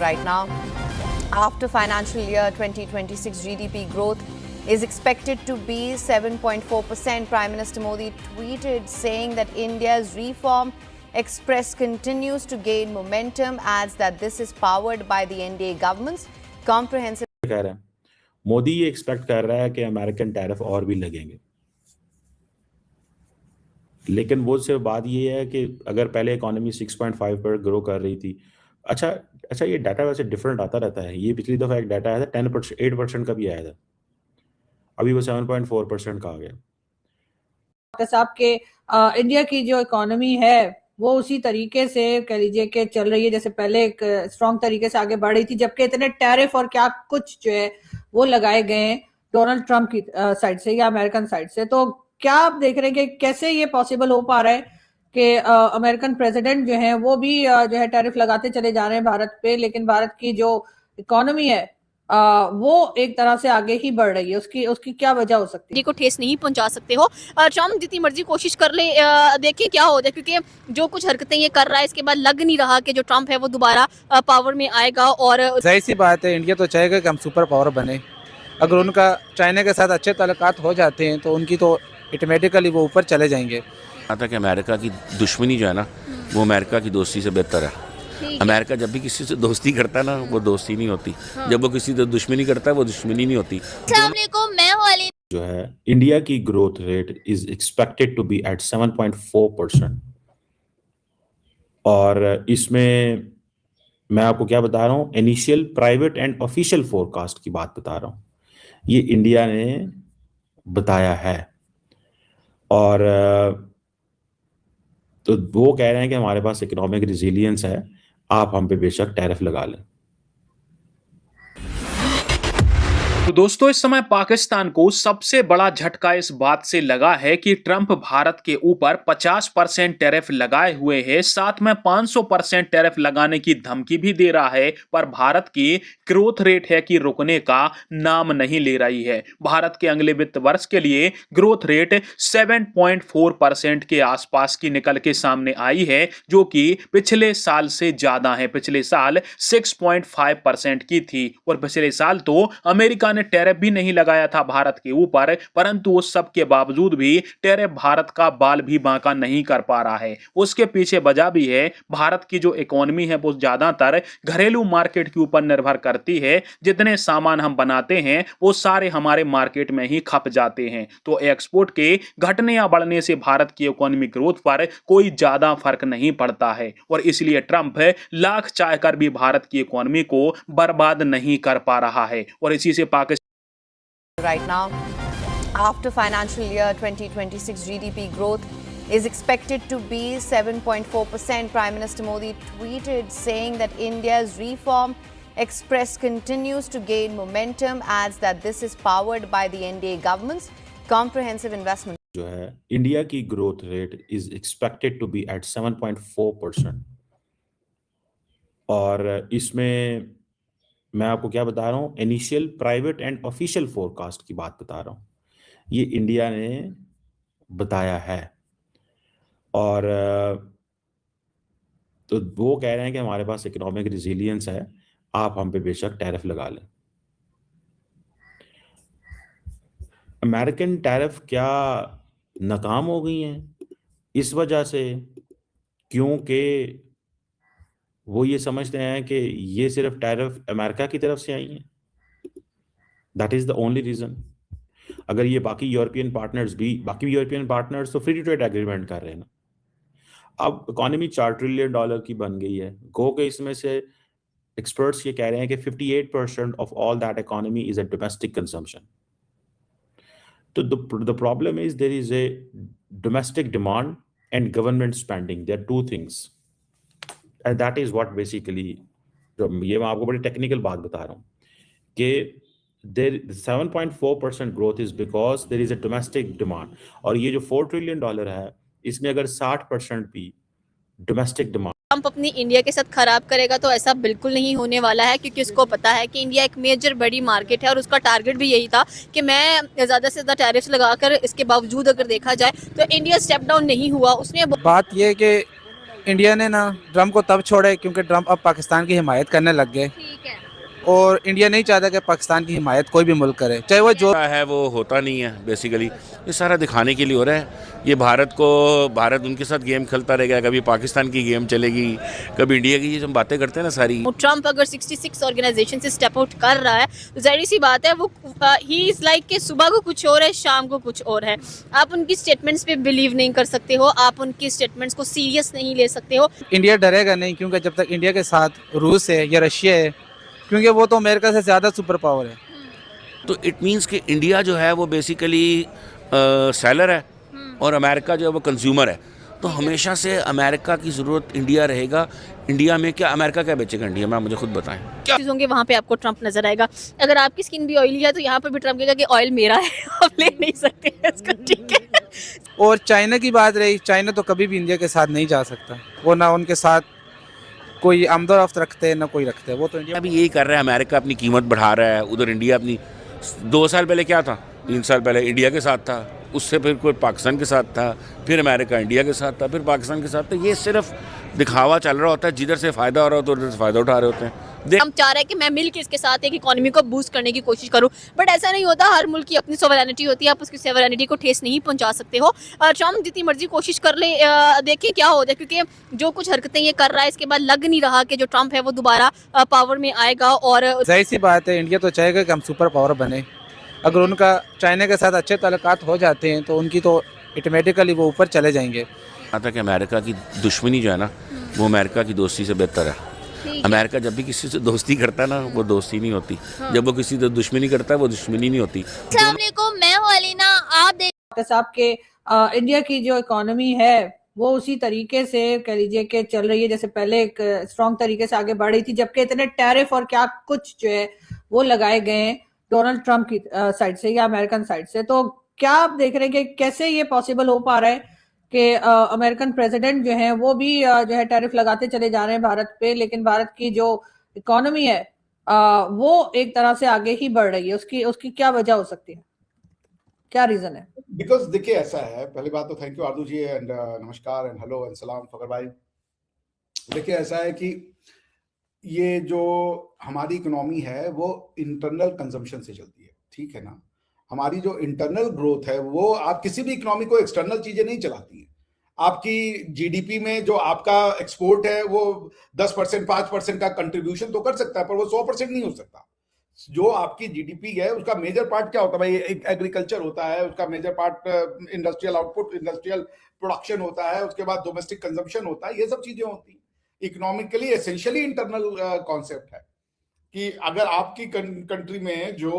right now. After financial year 2026, GDP growth is expected to be 7.4%. Prime Minister Modi tweeted saying that India's reform express continues to gain momentum, adds that this is powered by the NDA government's comprehensive. कह रहा है मोदी ये expect कर रहा है कि American tariff और भी लगेंगे, लेकिन वो सिर्फ बात ये है कि अगर पहले इकोनॉमी 6.5 पर ग्रो कर रही थी, अच्छा ये डाटा वैसे डिफरेंट आता रहता है। ये पिछली दफा एक डाटा आया था 10%, 8% का भी आया था, अभी वो 7.4% का आ गया। साहब के इंडिया की जो इकोनॉमी है वो उसी तरीके से कह लीजिए कि चल रही है जैसे पहले एक स्ट्रॉन्ग तरीके से आगे बढ़ रही थी, जबकि इतने टैरिफ और क्या कुछ जो है वो लगाए गए हैं डोनाल्ड ट्रंप की साइड से या अमेरिकन साइड से। तो क्या आप देख रहे हैं कि कैसे ये पॉसिबल हो पा रहा है कि अमेरिकन प्रेसिडेंट जो है वो भी जो है टैरिफ लगाते चले जा रहे हैं भारत पे, लेकिन भारत की जो इकोनॉमी है वो एक तरह से आगे ही बढ़ रही है। उसकी क्या वजह हो सकती है? को ठेस नहीं पहुंचा सकते हो। ट्रम्प जितनी मर्जी कोशिश कर ले, देखिए क्या हो जाए, क्योंकि जो कुछ हरकतें ये कर रहा है इसके बाद लग नहीं रहा कि जो ट्रम्प है वो दोबारा पावर में आएगा। और जाहिर सी बात है इंडिया तो चाहेगा कि हम सुपर पावर बने। अगर उनका चाइना के साथ अच्छे ताल्लुकात हो जाते हैं तो उनकी तो ऑटोमेटिकली वो ऊपर चले जाएंगे। आता कि अमेरिका की दुश्मनी जो है ना वो अमेरिका की दोस्ती से बेहतर है। अमेरिका जब भी किसी से दोस्ती करता है ना वो दोस्ती नहीं होती, जब वो किसी से दुश्मनी करता है वो दुश्मनी नहीं होती। मैं वाली जो है इंडिया की growth rate is expected to be at 7.4%, और इसमें मैं आपको क्या बता रहा हूँ, initial private and official forecast की बात बता रहा हूँ, ये इंडिया ने बताया है। और तो वो कह रहे हैं कि हमारे पास इकोनॉमिक रिजिलियंस है, आप हम पे बेशक टैरिफ लगा लें। तो दोस्तों इस समय पाकिस्तान को सबसे बड़ा झटका इस बात से लगा है कि ट्रंप भारत के ऊपर 50% टैरिफ लगाए हुए है, साथ में 500% टैरिफ लगाने की धमकी भी दे रहा है, पर भारत की ग्रोथ रेट है कि रुकने का नाम नहीं ले रही है। भारत के अगले वित्त वर्ष के लिए ग्रोथ रेट 7.4% के आसपास की निकल के सामने आई है, जो कि पिछले साल से ज्यादा है। पिछले साल 6.5% की थी, और पिछले साल तो अमेरिका ने टैरिफ भी नहीं लगाया था भारत के ऊपर, परंतु उस सब के बावजूद भी टैरिफ भारत का बाल भी बांका नहीं कर पा रहा है। उसके पीछे वजह भी है, भारत की जो इकोनॉमी है वो ज्यादातर घरेलू मार्केट के ऊपर निर्भर करती है। जितने सामान हम बनाते हैं वो सारे हमारे मार्केट में ही खप जाते हैं, तो एक्सपोर्ट के घटने या बढ़ने से भारत की इकोनॉमिक ग्रोथ पर कोई ज्यादा फर्क नहीं पड़ता है, और इसलिए ट्रंप लाख चाहकर भी भारत की इकोनॉमी को बर्बाद नहीं कर पा रहा है। और इसी से Right now, after financial year 2026, GDP growth is expected to be 7.4%. Prime Minister Modi tweeted saying that India's reform express continues to gain momentum, adds that this is powered by the NDA government's comprehensive investment. जो है India की growth rate is expected to be at 7.4%, और इसमें मैं आपको क्या बता रहा हूँ, initial private and official forecast की बात बता रहा हूँ, ये इंडिया ने बताया है। और तो वो कह रहे हैं कि हमारे पास इकोनॉमिक रिजिलियंस है, आप हम पे बेशक टैरिफ लगा लें। अमेरिकन टैरिफ क्या नाकाम हो गई हैं इस वजह से क्योंकि वो ये समझते हैं कि ये सिर्फ टैरिफ अमेरिका की तरफ से आई हैं। That is the only reason. अगर ये बाकी यूरोपियन पार्टनर्स तो फ्री ट्रेड एग्रीमेंट कर रहे हैं ना। अब इकोनॉमी $4 ट्रिलियन की बन गई है, गो के इसमें से एक्सपर्ट्स ये कह रहे हैं कि 58% of all that economy is a domestic consumption. तो the problem is there is a domestic demand and government spending, there are two things, and that is what basically, ये मैं आपको बड़ी टेक्निकल बात बता रहा हूँ कि there 7.4% growth is because there is a domestic demand, और ये जो $4 ट्रिलियन है इसमें अगर 60% भी डोमेस्टिक डिमांड ट्रंप अपनी इंडिया के साथ खराब करेगा तो ऐसा बिल्कुल नहीं होने वाला है, क्योंकि उसको पता है कि इंडिया एक मेजर बड़ी मार्केट है, और उसका टारगेट भी यही था कि मैं ज़्यादा से ज़्यादा टैरिफ्स लगाकर, इसके बावजूद अगर देखा जाए तो इंडिया स्टेप डाउन नहीं हुआ। उसने बात यह है कि इंडिया ने ना ट्रम्प को तब छोड़े क्योंकि ट्रम्प अब पाकिस्तान की हिमायत करने लग गए, ठीक है। और इंडिया नहीं चाहता कि पाकिस्तान की हिमायत कोई भी मुल्क करे, चाहे वो जो है वो होता नहीं है। बेसिकली ये सारा दिखाने के लिए हो रहा है। ये भारत उनके साथ गेम खेलता रहेगा, कभी पाकिस्तान की गेम चलेगी, कभी इंडिया की। ये जो बातें करते हैं ना सारी, ट्रम्प अगर 66 ऑर्गेनाइजेशन से स्टेप आउट कर रहा है तो जाहिर सी बात है वो ही इज लाइक कि सुबह को कुछ और है, शाम को कुछ और है। आप उनकी स्टेटमेंट्स पे बिलीव नहीं कर सकते हो, आप उनकी स्टेटमेंट्स को सीरियस नहीं ले सकते हो। इंडिया डरेगा नहीं, क्योंकि जब तक इंडिया के साथ रूस है या रशिया है, क्योंकि वो तो अमेरिका से ज़्यादा सुपर पावर है। तो इट मीन्स कि इंडिया जो है वो बेसिकली सेलर है और अमेरिका जो है वो कंज्यूमर है। तो हमेशा से अमेरिका की ज़रूरत इंडिया रहेगा। इंडिया में क्या, अमेरिका क्या बेचेगा इंडिया में, आप मुझे खुद बताएं। क्या चीज़ होंगे वहाँ पे आपको ट्रम्प नजर आएगा। अगर आपकी स्किन भी ऑयली है तो यहाँ पे भी ट्रम्प कहेगा कि ऑयल मेरा है, आप ले नहीं सकते इसको, ठीक है। और चाइना की बात रही, चाइना तो कभी भी इंडिया के साथ नहीं जा सकता, वो ना उनके साथ कोई आमदोरफ्त रखते हैं ना कोई रखते हैं, वो तो इंडिया अभी यही कर रहा है। अमेरिका अपनी कीमत बढ़ा रहा है, उधर इंडिया अपनी 2 साल पहले क्या था, 3 साल पहले इंडिया के साथ था, उससे फिर कोई पाकिस्तान के साथ था, फिर अमेरिका इंडिया के साथ था, फिर पाकिस्तान के साथ। तो ये सिर्फ दिखावा चल रहा होता है, जिधर से फ़ायदा हो रहा होता है उधर से फ़ायदा उठा रहे होते हैं। हम चाह रहे हैं कि मैं मिल के इसके साथ एक इकोनॉमी को बूस्ट करने की कोशिश करूं, बट ऐसा नहीं होता। हर मुल्क की अपनी सोवरेनिटी होती है, आप उसकी सोवरेनिटी को ठेस नहीं पहुंचा सकते हो। ट्रम्प जितनी मर्जी कोशिश कर ले, देखें क्या हो जाए, क्योंकि जो कुछ हरकतें ये कर रहा है इसके बाद लग नहीं रहा कि जो ट्रम्प है वो दोबारा पावर में आएगा। और जाहिर सी बात है, इंडिया तो चाहेगा कि हम सुपर पावर बने। अगर उनका चाइना के साथ अच्छे ताल्लुकात हो जाते हैं तो उनकी तो ऑटोमेटिकली वो ऊपर चले जाएंगे। आता कि अमेरिका की दुश्मनी जो है ना वो अमेरिका की दोस्ती से बेहतर है। अमेरिका जब भी किसी से दोस्ती करता है ना वो दोस्ती नहीं होती, जब वो किसी से दुश्मनी करता है वो दुश्मनी नहीं होती। अस्सलाम वालेकुम, मैं हूं अलीना, आप देख साहब के इंडिया की जो इकोनॉमी है वो उसी तरीके से कह लीजिए कि चल रही है जैसे पहले एक स्ट्रॉन्ग तरीके से आगे बढ़ रही थी, जबकि इतने टैरिफ और क्या कुछ जो है वो लगाए गए हैं डोनाल्ड ट्रम्प की साइड से या अमेरिकन साइड से। तो क्या आप देख रहे हैं कि कैसे ये पॉसिबल हो पा रहा है कि अमेरिकन प्रेसिडेंट जो है वो भी जो है टैरिफ लगाते चले जा रहे हैं भारत पे, लेकिन भारत की जो इकोनॉमी है वो एक तरह से आगे ही बढ़ रही है। उसकी क्या वजह हो सकती है, क्या रीजन है? बिकॉज देखिए ऐसा है, पहली बात तो thank you Aarzoo ji and नमस्कार एंड हेलो एंड सलाम फकर भाई। देखिए ऐसा है कि ये जो हमारी इकोनॉमी है वो इंटरनल कंजम्पशन से चलती है, ठीक है ना। हमारी जो इंटरनल ग्रोथ है वो, आप किसी भी इकोनॉमी को एक्सटर्नल चीजें नहीं चलाती है। आपकी जीडीपी में जो आपका एक्सपोर्ट है वो 10% 5% का कंट्रीब्यूशन तो कर सकता है, पर वो 100% नहीं हो सकता। जो आपकी जीडीपी है उसका मेजर पार्ट क्या होता है भाई, एक एग्रीकल्चर होता है, उसका major part industrial output, industrial production होता है, उसके बाद डोमेस्टिक कंजम्पशन होता है, ये सब चीजें होती हैं। इकोनॉमिकली एसेंशियली इंटरनल कॉन्सेप्ट है कि अगर आपकी कंट्री में जो